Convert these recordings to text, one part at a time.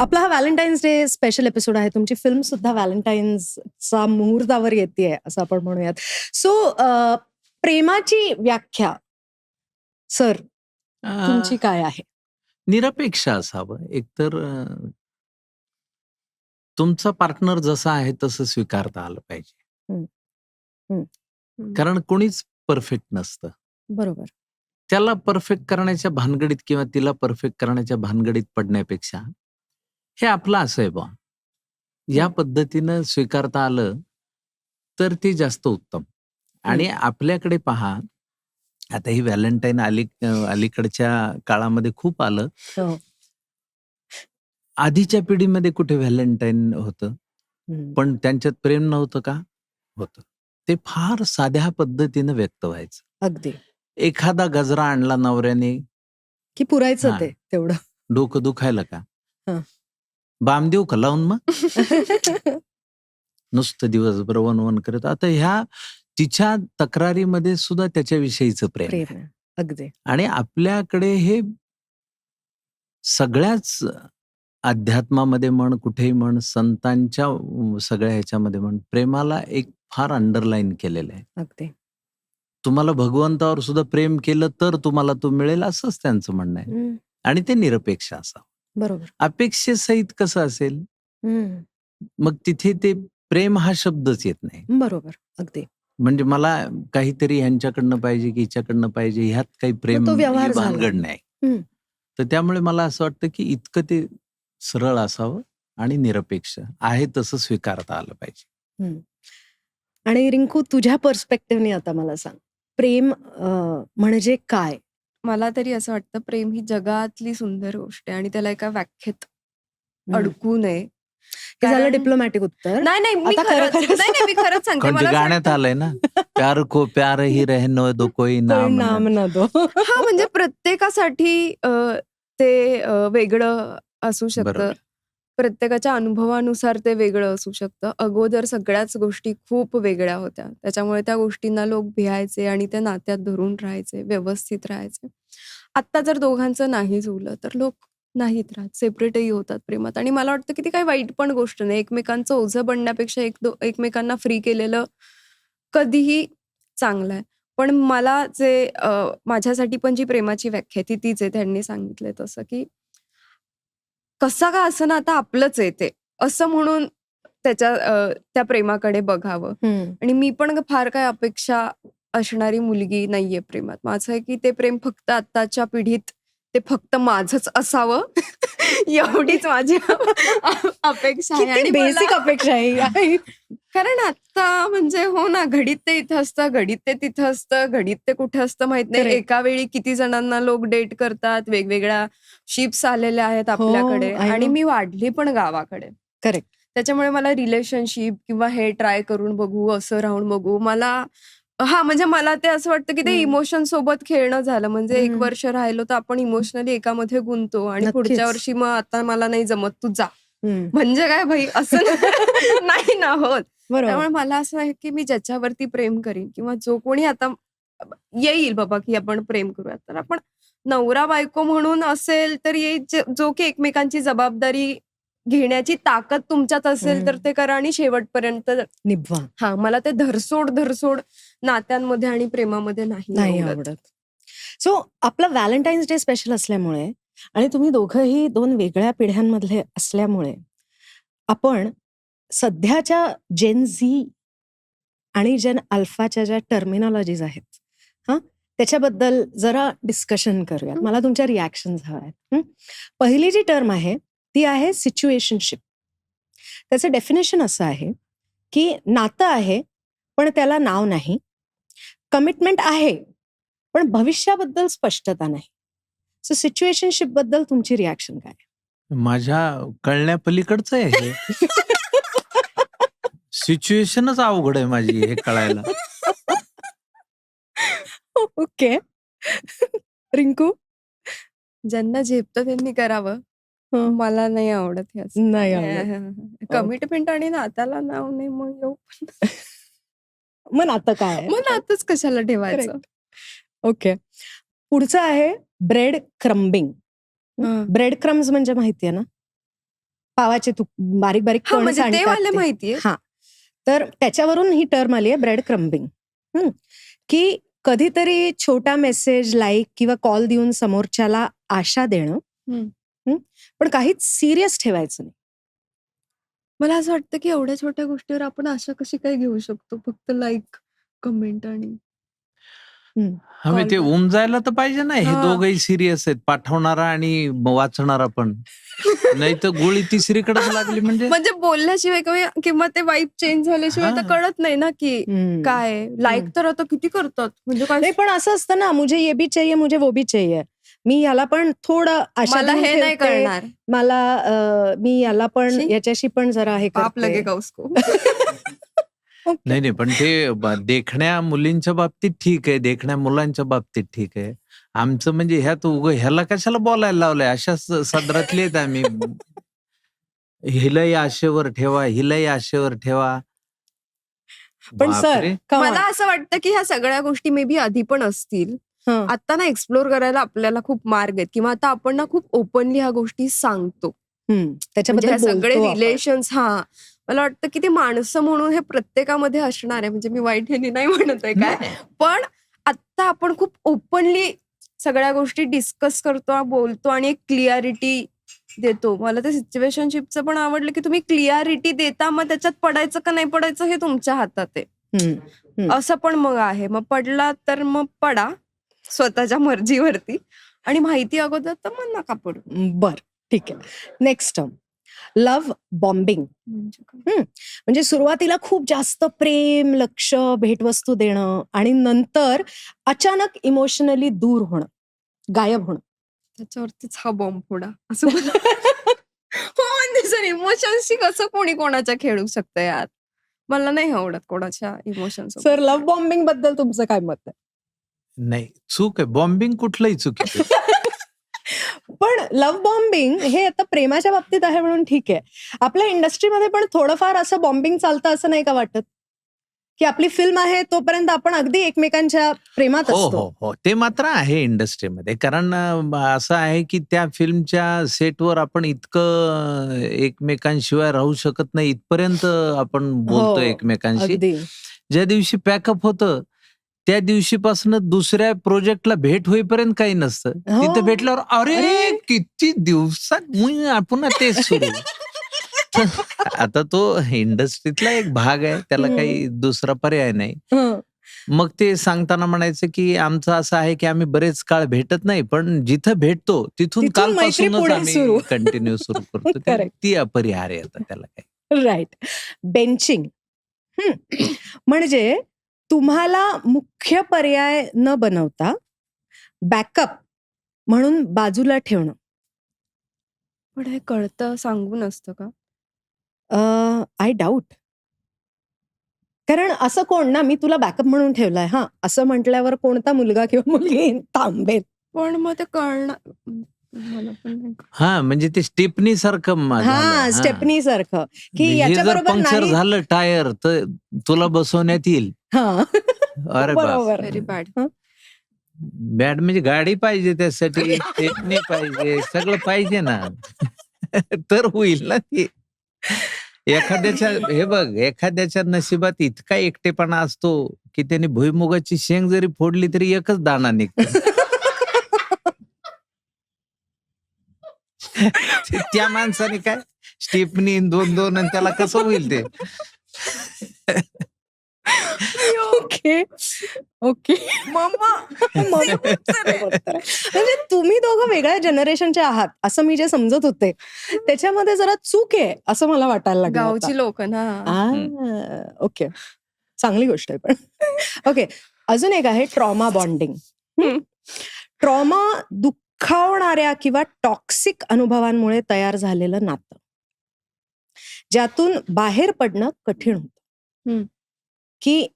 आपला हा Valentine's day special episode आहे. तुमची फिल्म सुद्धा व्हॅलेंटाईन्सचा मुहूर्तावर येतेय असं आपण म्हणूयात. सो प्रेमाची व्याख्या सर तुमची अ, काय आहे? निरपेक्ष असावं. एकतर तुमचा पार्टनर जसा आहे तसं स्वीकारता आलं पाहिजे. हं, हं. कारण कोणीच परफेक्ट नसतं. बरोबर. त्याला परफेक्ट करण्याच्या भानगडीत किंवा तिला परफेक्ट करण्याच्या भानगडीत पडण्यापेक्षा, हे आपलं असं आहे बुवा. या हं. पद्धतीनं स्वीकारता आलं, तर ते जास्त उत्तम. आणि आपल्याकडे पहा, आता ही व्हॅलेंटाईन अलीकडच्या काळामध्ये खूप आलं. हो. आधीच्या पिढीमध्ये कुठे व्हॅलेंटाईन होतं? हं. पण त्यांच्यात प्रेम नव्हतं का? होतं. ते फार साध्या पद्धतीनं व्यक्त व्हायचं. अगदी. एखादा गजरा आणला नवऱ्याने, की पुरायचं हां. ते तेवढं. डोकं दुखायला का? हं. बाम देऊ का लावून मग? नुसतं दिवसभर वन-वन करत. आता ह्या तिच्या तक्रारीमध्ये सुद्धा त्याच्याविषयीचं प्रेम प्रेम आहे. आहे. अगदी. आणि आपल्याकडे हे सगळ्याच अध्यात्मामध्ये म्हण, कुठेही म्हण, संतांच्या सगळ्या ह्याच्यामध्ये म्हण, प्रेमाला एक फार अंडरलाईन केलेलं आहे. अगदी. तुम्हाला भगवंतावर सुद्धा प्रेम केलं तर तुम्हाला तो मिळेल असंच त्यांचं म्हणणं आहे. हं. आणि ते निरपेक्ष असावं. बरोबर. अपेक्षेसहित कसं असेल? हं. मग तिथे ते प्रेम हा शब्दच येत नाही. बरोबर. अगदी. म्हणजे मला काहीतरी ह्यांच्याकडनं पाहिजे की हिच्याकडनं पाहिजे, ह्यात काही मग प्रेम तो ही व्यवहार झाला. भानगड नाही. हं. तर त्यामुळे मला असं वाटतं की इतकं ते सरळ असावं आणि निरपेक्ष आहे तसं स्वीकारता आलं पाहिजे. हं. आणि रिंकू तुझ्या पर्स्पेक्टिव्हने आता मला सांग. प्रेम म्हणजे काय? मला तरी असं वाटतं प्रेम ही जगातली सुंदर गोष्ट आहे आणि त्याला एका व्याख्येत हं. अडकू नये. हे झालं कारण डिप्लोमॅटिक उत्तर. नाही, नाही, मी आता खरंच खरं नाही, नाही, मी खरंच सांगते. म्हणजे मला असं गाण्यात वाटतं आलंय ना, प्यार को प्यार ही रहने दो, कोई कोई नाम नाम न ना दो. हां, म्हणजे प्रत्येकासाठी ते वेगळं असू शकतं. बरोबर. प्रत्येकाच्या अनुभवानुसार ते वेगळं असू शकतं. अगोदर सगळ्याच गोष्टी खूप वेगळ्या होत्या. त्याच्यामुळे त्या गोष्टींना लोक भियायचे आणि त्या नात्यात धरून राहायचे, व्यवस्थित राहायचे. आत्ता जर दोघांचं नाही जुळलं, तर लोक नाहीत राहत, सेपरेटही होतात प्रेमात आणि मला वाटतं की ती काही वाईट पण गोष्ट नाही. एकमेकांचं ओझं बनण्यापेक्षा एकमेकांना फ्री केलेलं कधीही चांगलं आहे. पण मला जे माझ्यासाठी पण जी प्रेमाची व्याख्या आहे ती तीच आहे. त्यांनी सांगितलंय तसं, की कसं का असेना आता आपलंच आहे ते, असं म्हणून त्या प्रेमाकडे बघावं. हं. आणि मी पण फार काही अपेक्षा असणारी मुलगी नाहीये प्रेमात. माझं आहे की ते प्रेम फक्त आत्ताच्या पिढीत ते फक्त माझंच असावं एवढीच माझी अपेक्षा आहे. किती आणि बेसिक अपेक्षा आहे. कारण आता म्हणजे हो ना, घडीत ते इथं असतं, घडीत ते तिथं असतं, घडीत ते कुठे असतं माहित नाही. Correct. एका वेळी किती जणांना लोक डेट करतात, वेगवेगळ्या शिप्स आलेल्या आहेत हो, आपल्याकडे I आणि know. मी वाढली पण गावाकडे. करेक्ट. त्याच्यामुळे मला रिलेशनशिप किंवा हे ट्राय करून बघू, असं राहून बघू. हां, म्हणजे मला ते असं वाटतं की ते हं. इमोशन सोबत खेळणं झालं. म्हणजे 1 हं. वर्ष राहिलो तर आपण इमोशनली एकामध्ये गुंततो आणि पुढच्या नक्कीच. वर्षी मग आता मला नाही जमत, तू जा. हं. म्हणजे काय भाई असं नाही ना होत. बरोबर. त्यामुळे मला असं आहे की मी ज्याच्यावरती प्रेम करीन किंवा जो कोणी आता येईल बाबा की आपण प्रेम करूया, तर आपण नवरा बायको म्हणून असेल तर येईल, जो की एकमेकांची जबाबदारी घेण्याची ताकद तुमच्यात असेल तर हं. ते करा आणि शेवटपर्यंत निभवा. हां, मला ते धरसोड नात्यांमध्ये आणि प्रेमामध्ये नाही नाही आवडत. आवडत. सो आपला व्हॅलेंटाईन्स डे स्पेशल असल्यामुळे आणि तुम्ही दोघंही 2 वेगळ्या पिढ्यांमधले असल्यामुळे आपण सध्याच्या जेन झी आणि जेन अल्फाच्या ज्या टर्मिनॉलॉजीज आहेत, हां, त्याच्याबद्दल जरा डिस्कशन करूयात. हं. मला तुमच्या रिएक्शन्स हव्या आहेत. पहिली जी टर्म आहे ती आहे सिच्युएशनशिप. त्याचं डेफिनेशन असं आहे की नातं आहे पण त्याला नाव नाही. कमिटमेंट आहे पण भविष्याबद्दल स्पष्टता नाही. सो सिच्युएशनशिप बद्दल तुमची रिएक्शन काय? माझ्या कळण्यापलीकडचं आहे हे. सिच्युएशनच अवघड आहे माझी हे कळायला. ओके. रिंकू? ज्यांना झेपतं त्यांनी करावं. हं. मला नाही आवडत हे असं. नाही आवडत. कमिटमेंट आणि नात्याला नाव नाही मग येऊ. मग नातं काय आहे? मग नातंच कशाला ठेवायचं? करेक्ट. ओके. पुढचं आहे ब्रेड क्रम्बिंग. हां. ब्रेड क्रम्स म्हणजे माहितीये ना, पावाचे बारीक बारीक हां, कण म्हणजे ते सांडतात वाले ते. माहितीये. हा, तर त्याच्यावरून ही टर्म आली आहे ब्रेड क्रम्बिंग. की कधीतरी छोटा मेसेज, लाईक किंवा कॉल देऊन समोरच्याला आशा देणं, पण काहीच सिरियस ठेवायचं नाही. मला असं वाटतं की एवढ्या छोट्या गोष्टीवर आपण आशा कशी काय घेऊ शकतो? फक्त लाईक, कमेंट आणि हवे कॉल ते बॅक. जायला तर पाहिजे ना. हे हां. दोघंही सिरियस आहेत, पाठवणारा आणि वाचणारा पण. नाही तर गोळी तिसरीकडेच लागली म्हणजे. म्हणजे बोलल्याशिवाय किंवा ते वाईब चेंज झाल्याशिवाय तर हां. कळत नाही ना की काय आहे. लाईक तर आता किती करतात म्हणजे काय. नाही, पण असं असतं ना, मुझे ये भी चाहिए, मुझे वो भी चाहिए. मी याला पण थोडं आशा मला देऊन हे नाही ठेवते. कळणार. मला मी याला पण शी. याच्याशी पण जरा हे पाप करते. लगेगा उसको. ओके. नाही, पण ते देखण्या मुलींच्या बाबतीत ठीक आहे, देखण्या मुलांच्या बाबतीत ठीक आहे. आमचं म्हणजे ह्यात ह्याला कशाला बोलायला लावलंय? अशा सदरातले आहेत आम्ही. हिलाही आशेवर ठेवा, हिलाही आशेवर ठेवा. पण सर, बापरे! मला असं वाटतं की ह्या सगळ्या गोष्टी मे बी आधी पण असतील. आता ना एक्सप्लोर करायला आपल्याला खूप मार्ग आहेत किंवा आता आपण ना खूप ओपनली ह्या गोष्टी सांगतो. म्हणजे त्याच्याबद्दल ह्या सगळे बोलतो आपण. रिलेशन्स. मला वाटतं की ते माणसं म्हणून हे प्रत्येकामध्ये असणार आहे. म्हणजे मी वाईट ह्यानी नाही म्हणत आहे काय, नाही. पण आता आपण खूप ओपनली सगळ्या गोष्टी डिस्कस करतो, बोलतो आणि एक क्लिअरिटी देतो. मला ते सिच्युएशनशिपचं पण आवडलं की तुम्ही क्लिअरिटी देता, मग त्याच्यात पडायचं का नाही पडायचं हे तुमच्या हातात आहे. असं पण मग आहे. मग पडला तर मग पडा स्वतःच्या मर्जीवरती, आणि माहिती अगोदर तर मग नका पडू. बर, ठीक आहे. Next term, love bombing. म्हणजे काय? म्हणजे सुरुवातीला खूप जास्त प्रेम, लक्ष, भेटवस्तू देणं आणि नंतर अचानक इमोशनली दूर होणं, गायब होणं. त्याच्यावरतीच हा बॉम्ब फोडा असं हो, म्हणजे सर इमोशन्सशी कसं कोणी कोणाच्या खेळू शकतं यार. मला नाही आवडत कोणाच्या इमोशन्स. सर, लव्ह बॉम्बिंग बद्दल तुमचं काय मत आहे? नाही, चूक आहे. बॉम्बिंग कुठलंही चुकीचं आहे. पण लव्ह बॉम्बिंग हे आता प्रेमाच्या बाबतीत आहे म्हणून ठीक आहे. आपल्या इंडस्ट्रीमध्ये पण थोडंफार असं बॉम्बिंग चालतं असं नाही का वाटत? की आपली फिल्म आहे तोपर्यंत आपण अगदी एकमेकांच्या प्रेमात हो, असतो. हो, हो. ते मात्र आहे इंडस्ट्रीमध्ये. कारण असं आहे की त्या फिल्मच्या सेटवर आपण इतकं एकमेकांशिवाय राहू शकत नाही, इथपर्यंत आपण बोलतो हो, एकमेकांशी. अगदी. ज्या दिवशी पॅकअप होतं, त्या दिवशीपासून दुसऱ्या प्रोजेक्टला भेट होईपर्यंत काही नसतं. हो. तिथे भेटल्यावर अरे अरे! किती दिवसात पुन्हा तेच सुरू. आता तो इंडस्ट्रीतला एक भाग आहे, त्याला काही दुसरा पर्याय नाही. हं. मग ते सांगताना म्हणायचं की आमचं असं आहे की आम्ही बरेच काळ भेटत नाही, पण जिथं भेटतो तिथून तिथून मैत्री कालपासूनच पुढे आम्ही सुरू. कंटिन्यू सुरू करतो. Correct. ती अपरिहार्य आता त्याला काय. राईट. बेंचिंग. म्हणजे तुम्हाला मुख्य पर्याय न बनवता बॅकअप म्हणून बाजूला ठेवणं. पण हे कळतं सांगून असतं का? I doubt. कारण असं कोण ना, मी तुला बॅकअप म्हणून ठेवलाय हा असं म्हटल्यावर कोणता मुलगा किंवा मुलगी थांबेल? पण मग ते कळणार मला पण नाही कळत. हा, म्हणजे ते स्टेपनी सारखं हा, स्टेपनी सारखं की हे जर याच्याबरोबर पंक्चर नाही. झालं टायर तर तुला बसवण्यात येईल. हा, अरे बाप. बरोबर. Very bad. बॅड म्हणजे गाडी पाहिजे त्यासाठी, स्टेपनी पाहिजे, सगळं पाहिजे ना. तर होईल ना ते. एखाद्याच्या हे बघ, एखाद्याच्या नशिबात इतका एकटेपणा असतो की त्याने भुईमुगाची शेंग जरी फोडली तरी एकच दाणा निघतो. त्या माणसाने काय स्टेपनी 2-2 आणि त्याला कसं होईल ते? Okay, okay. म्हणजे तुम्ही दोघं वेगळ्या जनरेशनचे आहात असं मी जे समजत होते त्याच्यामध्ये जरा चूक आहे असं मला वाटायला लागलं आता. गावची लोक ना. ओके, चांगली गोष्ट आहे पण. ओके, अजून एक आहे ट्रॉमा बॉन्डिंग. ट्रॉमा दुःखावणाऱ्या किंवा टॉक्सिक अनुभवांमुळे तयार झालेलं नातं, ज्यातून बाहेर पडणं कठीण होतं. की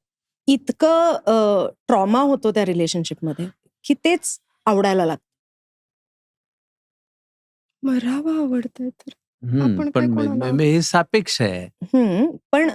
इतकं ट्रॉमा होतो त्या रिलेशनशिपमध्ये की तेच आवडायला लागतं. मरावा आवडतंय तर आपण काय पण कोणाला हे सापेक्ष आहे. पण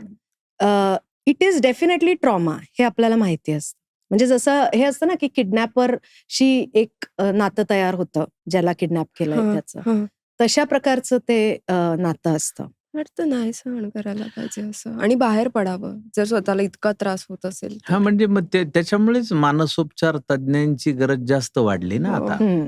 इट इज डेफिनेटली ट्रॉमा हे आपल्याला माहिती असतं. म्हणजे जसं हे असतं ना, की किडनॅपरशी एक नातं तयार होतं, ज्याला किडनॅप केलंय हां, त्याचं. हां. तशा प्रकारचं ते नातं असतं. वाटतं नाही सहन करायला पाहिजे असं आणि बाहेर पडावं, जर स्वतःला इतका त्रास होत असेल हां, तर. म्हणजे मग त्याच्यामुळेच मानसोपचार तज्ञांची गरज जास्त वाढली ना हो. आता. हं.